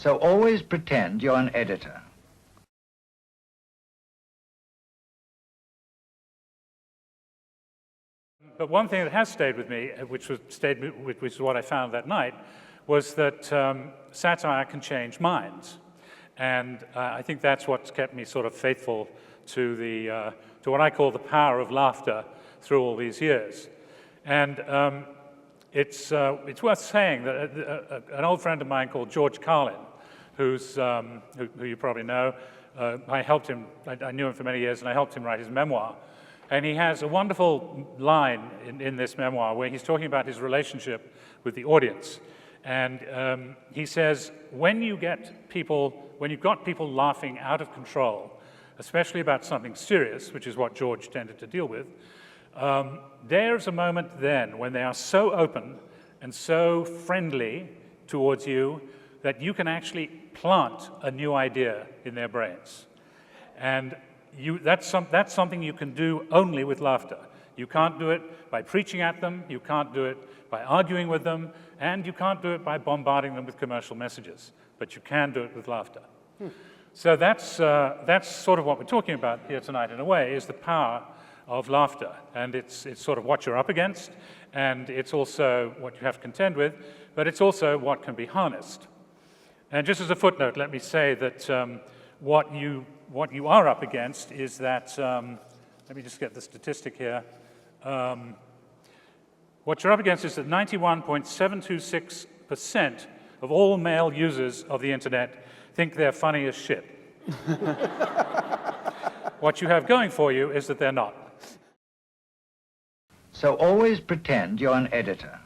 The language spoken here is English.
So always pretend you're an editor. But one thing that has stayed with me, which is what I found that night, was that satire can change minds. And I think that's what's kept me sort of faithful to what I call the power of laughter through all these years. And it's worth saying that an old friend of mine called George Carlin, who you probably know, I helped him, I knew him for many years, and I helped him write his memoir. And he has a wonderful line in this memoir where he's talking about his relationship with the audience. And he says, when you've got people laughing out of control, especially about something serious, which is what George tended to deal with, there's a moment then when they are so open and so friendly towards you that you can actually plant a new idea in their brains. And that's something you can do only with laughter. You can't do it by preaching at them, you can't do it by arguing with them, and you can't do it by bombarding them with commercial messages, but you can do it with laughter. So that's sort of what we're talking about here tonight in a way, is the power of laughter. And it's sort of what you're up against, and it's also what you have to contend with, but it's also what can be harnessed. And just as a footnote, let me say that what you are up against is that, let me just get the statistic here. What you're up against is that 91.726% of all male users of the internet think they're funny as shit. What you have going for you is that they're not. So always pretend you're an editor.